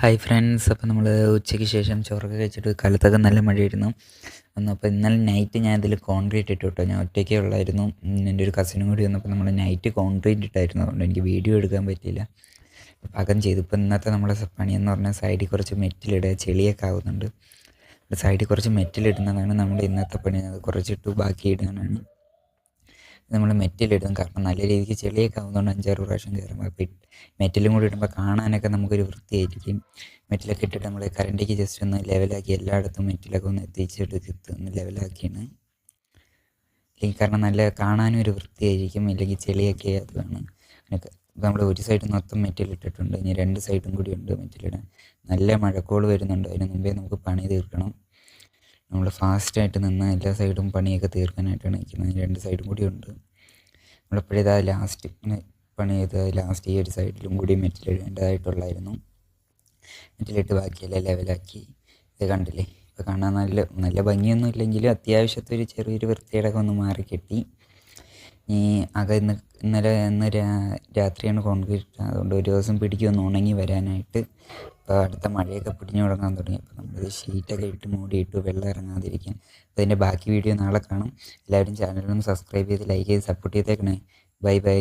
Hi friends, അപ്പോൾ നമ്മൾ ഉച്ചയ്ക്ക് ശേഷം ചോറൊക്കെ കഴിച്ചിട്ട് കാലത്തൊക്കെ നല്ല മഴയായിരുന്നു. അപ്പോൾ ഇന്നലെ നൈറ്റ് ഞാൻ ഇതിൽ കോൺക്രീറ്റ് ഇട്ടു കേട്ടോ. ഞാൻ ഒറ്റയ്ക്കേ ഉള്ളായിരുന്നു. എൻ്റെ ഒരു കസിനും കൂടി വന്നപ്പോൾ നമ്മൾ നൈറ്റ് കോൺക്രീറ്റ് ഇട്ടായിരുന്നു. അതുകൊണ്ട് എനിക്ക് വീഡിയോ എടുക്കാൻ പറ്റിയില്ല. പാകം ചെയ്തു. ഇപ്പോൾ ഇന്നത്തെ നമ്മുടെ പണിയെന്ന് പറഞ്ഞാൽ സൈഡിൽ കുറച്ച് മെറ്റിലിടുക, ചെളിയൊക്കെ ആവുന്നുണ്ട്. സൈഡിൽ കുറച്ച് മെറ്റിലിടുന്നതാണ് നമ്മുടെ ഇന്നത്തെ പണി. അത് കുറച്ചിട്ട് ബാക്കി ഇടാനാണ് നമ്മൾ മെറ്റിലിടും. കാരണം നല്ല രീതിക്ക് ചെളിയൊക്കെ ആവുന്നതുകൊണ്ട് 5-6 പ്രാവശ്യം കയറുമ്പോൾ അപ്പോൾ മെറ്റിലും കൂടി ഇടുമ്പോൾ കാണാനൊക്കെ നമുക്കൊരു വൃത്തിയായിരിക്കും. മെറ്റിലൊക്കെ ഇട്ടിട്ട് നമ്മൾ കറണ്ടിക്ക് ജസ്റ്റ് ഒന്ന് ലെവലാക്കി എല്ലായിടത്തും മെറ്റിലൊക്കെ ഒന്ന് എത്തിച്ചെടുത്ത് ഒന്ന് ലെവലാക്കിയാണ്. ഇല്ലെങ്കിൽ കാരണം നല്ല കാണാനും ഒരു വൃത്തിയായിരിക്കും. ഇല്ലെങ്കിൽ ചെളിയൊക്കെ അതാണ്. നമ്മൾ ഒരു സൈഡ് മൊത്തം മെറ്റിലിട്ടിട്ടുണ്ട്. ഇനി 2 സൈഡും കൂടി ഉണ്ട് മെറ്റിലിടാൻ. നല്ല മഴക്കോൾ വരുന്നുണ്ട്. അതിന് മുമ്പേ നമുക്ക് പണി തീർക്കണം. നമ്മൾ ഫാസ്റ്റായിട്ട് നിന്ന് എല്ലാ സൈഡും പണിയൊക്കെ തീർക്കാനായിട്ടാണ് നിൽക്കുന്നത്. 2 സൈഡും കൂടി ഉണ്ട്. നമ്മളിപ്പോഴിതാ ലാസ്റ്റ് പണി ചെയ്ത് ലാസ്റ്റ് ഈ ഒരു സൈഡിലും കൂടി മെറ്റിലിടേണ്ടതായിട്ടുള്ളായിരുന്നു. മെറ്റിലിട്ട് ബാക്കിയെല്ലാം ലെവലാക്കി. ഇത് കണ്ടില്ലേ, ഇപ്പോൾ കാണാൻ നല്ല ഭംഗിയൊന്നും ഇല്ലെങ്കിലും അത്യാവശ്യത്തെ ഒരു ചെറിയൊരു വൃത്തിയുടെയൊക്കെ ഒന്ന് മാറി കിട്ടി. ഈ ഇന്ന് രാത്രിയാണ് കോൺക്രീറ്റ്. അതുകൊണ്ട് ഒരു ദിവസം പിടിക്കുമെന്ന് ഉണങ്ങി വരാനായിട്ട്. ഇപ്പോൾ അടുത്ത മഴയൊക്കെ പിടിഞ്ഞു തുടങ്ങാൻ തുടങ്ങി. അപ്പോൾ നമ്മൾ ഷീറ്റൊക്കെ ഇട്ട് മൂടിയിട്ടു വെള്ളം ഇറങ്ങാതിരിക്കാൻ. അപ്പോൾ അതിൻ്റെ ബാക്കി വീഡിയോ നാളെ കാണും. എല്ലാവരും ചാനലൊന്ന് സബ്സ്ക്രൈബ് ചെയ്ത് ലൈക്ക് ചെയ്ത് സപ്പോർട്ട് ചെയ്തേക്കണേ. Bye bye.